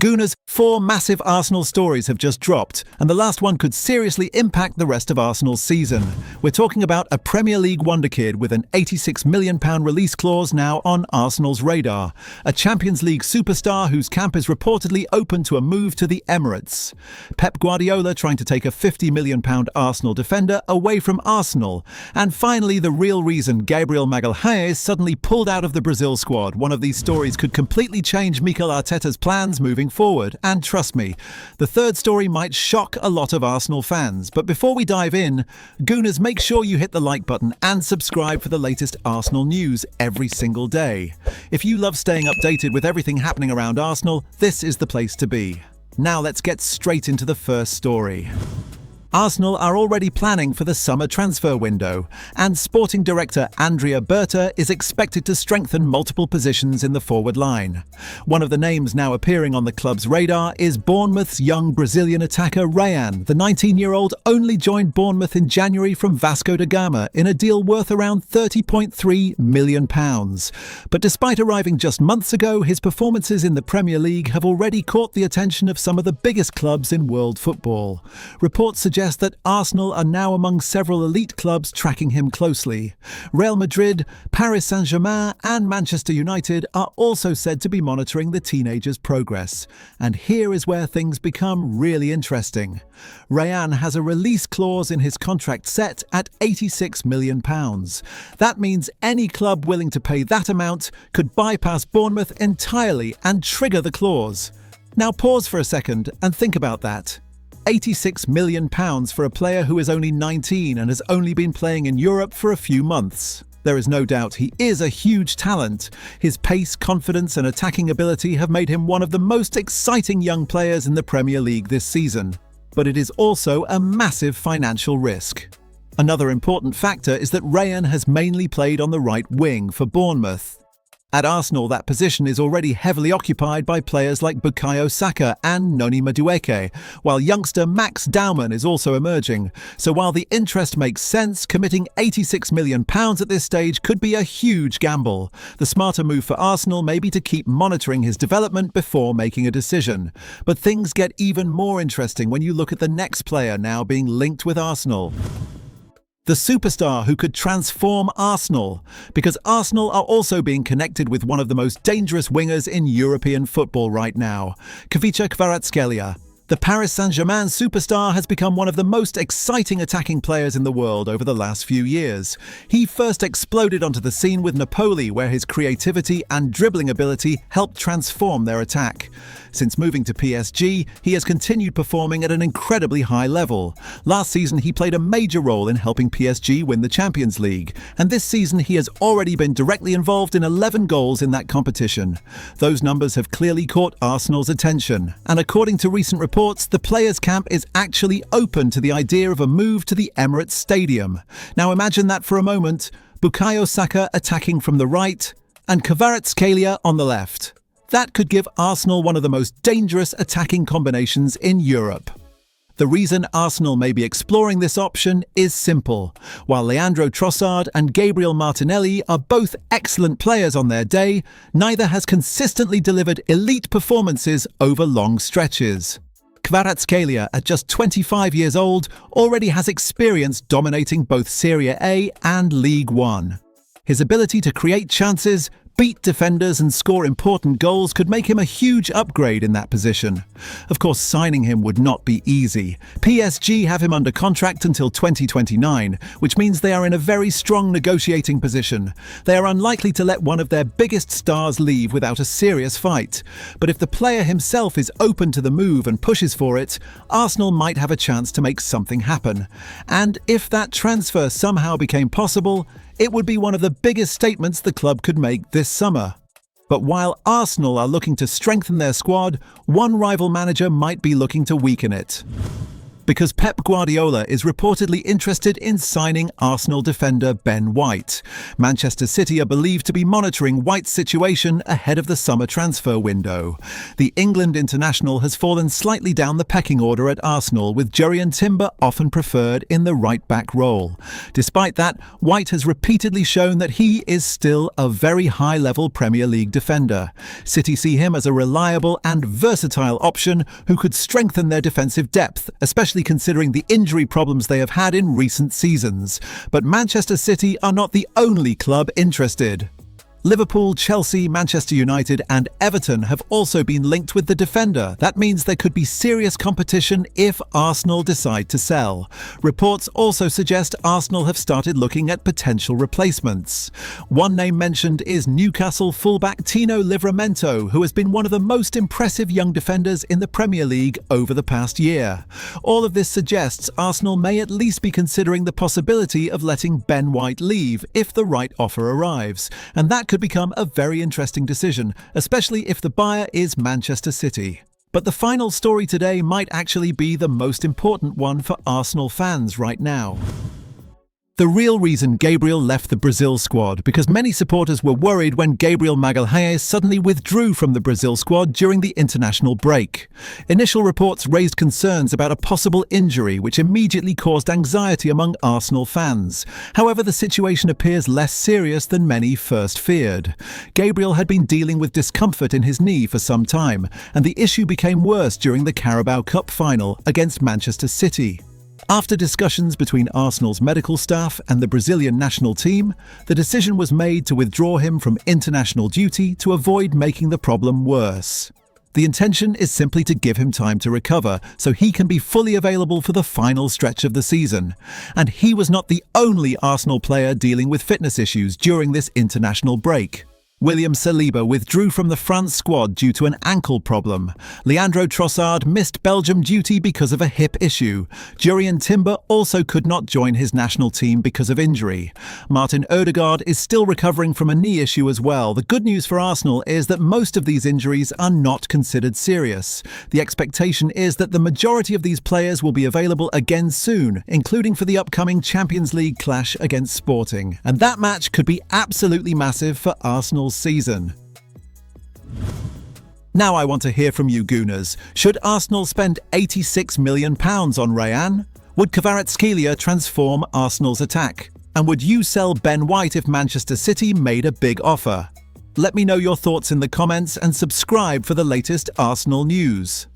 Gooners, 4 massive Arsenal stories have just dropped, and the last one could seriously impact the rest of Arsenal's season. We're talking about a Premier League wonderkid with an £86 million release clause now on Arsenal's radar, a Champions League superstar whose camp is reportedly open to a move to the Emirates, Pep Guardiola trying to take a £50 million Arsenal defender away from Arsenal, and finally the real reason Gabriel Magalhaes suddenly pulled out of the Brazil squad. One of these stories could completely change Mikel Arteta's plans moving forward, and trust me, the third story might shock a lot of Arsenal fans. But before we dive in, Gooners, make sure you hit the like button and subscribe for the latest Arsenal news every single day. If you love staying updated with everything happening around Arsenal, this is the place to be. Now let's get straight into the first story. Arsenal are already planning for the summer transfer window, and sporting director Andrea Berta is expected to strengthen multiple positions in the forward line. One of the names now appearing on the club's radar is Bournemouth's young Brazilian attacker Rayan. The 19-year-old only joined Bournemouth in January from Vasco da Gama in a deal worth around £30.3 million. But despite arriving just months ago, his performances in the Premier League have already caught the attention of some of the biggest clubs in world football. Reports suggest that Arsenal are now among several elite clubs tracking him closely. Real Madrid, Paris Saint-Germain and Manchester United are also said to be monitoring the teenager's progress. And here is where things become really interesting. Rayan has a release clause in his contract set at £86 million. That means any club willing to pay that amount could bypass Bournemouth entirely and trigger the clause. Now pause for a second and think about that. £86 million for a player who is only 19 and has only been playing in Europe for a few months. There is no doubt he is a huge talent. His pace, confidence and attacking ability have made him one of the most exciting young players in the Premier League this season. But it is also a massive financial risk. Another important factor is that Rayan has mainly played on the right wing for Bournemouth. At Arsenal, that position is already heavily occupied by players like Bukayo Saka and Noni Madueke, while youngster Max Daumann is also emerging. So while the interest makes sense, committing £86 million at this stage could be a huge gamble. The smarter move for Arsenal may be to keep monitoring his development before making a decision. But things get even more interesting when you look at the next player now being linked with Arsenal. The superstar who could transform Arsenal, because Arsenal are also being connected with one of the most dangerous wingers in European football right now, Khvicha Kvaratskhelia. The Paris Saint-Germain superstar has become one of the most exciting attacking players in the world over the last few years. He first exploded onto the scene with Napoli, where his creativity and dribbling ability helped transform their attack. Since moving to PSG, he has continued performing at an incredibly high level. Last season, he played a major role in helping PSG win the Champions League, and this season he has already been directly involved in 11 goals in that competition. Those numbers have clearly caught Arsenal's attention, and according to recent reports, the players' camp is actually open to the idea of a move to the Emirates Stadium. Now imagine that for a moment: Bukayo Saka attacking from the right and Kvaratskhelia on the left. That could give Arsenal one of the most dangerous attacking combinations in Europe. The reason Arsenal may be exploring this option is simple. While Leandro Trossard and Gabriel Martinelli are both excellent players on their day, neither has consistently delivered elite performances over long stretches. Kvaratskhelia, at just 25 years old, already has experience dominating both Serie A and League One. His ability to create chances, beat defenders and score important goals could make him a huge upgrade in that position. Of course, signing him would not be easy. PSG have him under contract until 2029, which means they are in a very strong negotiating position. They are unlikely to let one of their biggest stars leave without a serious fight. But if the player himself is open to the move and pushes for it, Arsenal might have a chance to make something happen. And if that transfer somehow became possible, it would be one of the biggest statements the club could make this summer. But while Arsenal are looking to strengthen their squad, one rival manager might be looking to weaken it. because Pep Guardiola is reportedly interested in signing Arsenal defender Ben White. Manchester City are believed to be monitoring White's situation ahead of the summer transfer window. The England international has fallen slightly down the pecking order at Arsenal, with Jurrien Timber often preferred in the right-back role. Despite that, White has repeatedly shown that he is still a very high-level Premier League defender. City see him as a reliable and versatile option who could strengthen their defensive depth, especially considering the injury problems they have had in recent seasons. But Manchester City are not the only club interested. Liverpool, Chelsea, Manchester United and Everton have also been linked with the defender. That means there could be serious competition if Arsenal decide to sell. Reports also suggest Arsenal have started looking at potential replacements. One name mentioned is Newcastle fullback Tino Livramento, who has been one of the most impressive young defenders in the Premier League over the past year. All of this suggests Arsenal may at least be considering the possibility of letting Ben White leave if the right offer arrives, and that could become a very interesting decision, especially if the buyer is Manchester City. But the final story today might actually be the most important one for Arsenal fans right now. The real reason Gabriel left the Brazil squad, because many supporters were worried when Gabriel Magalhães suddenly withdrew from the Brazil squad during the international break. Initial reports raised concerns about a possible injury, which immediately caused anxiety among Arsenal fans. However, the situation appears less serious than many first feared. Gabriel had been dealing with discomfort in his knee for some time, and the issue became worse during the Carabao Cup final against Manchester City. After discussions between Arsenal's medical staff and the Brazilian national team, the decision was made to withdraw him from international duty to avoid making the problem worse. The intention is simply to give him time to recover so he can be fully available for the final stretch of the season. And he was not the only Arsenal player dealing with fitness issues during this international break. William Saliba withdrew from the France squad due to an ankle problem. Leandro Trossard missed Belgium duty because of a hip issue. Jurrien Timber also could not join his national team because of injury. Martin Odegaard is still recovering from a knee issue as well. The good news for Arsenal is that most of these injuries are not considered serious. The expectation is that the majority of these players will be available again soon, including for the upcoming Champions League clash against Sporting. And that match could be absolutely massive for Arsenal's season. Now I want to hear from you Gooners. Should Arsenal spend £86 million on Ryan? Would Kvaratskhelia transform Arsenal's attack? And would you sell Ben White if Manchester City made a big offer? Let me know your thoughts in the comments and subscribe for the latest Arsenal news.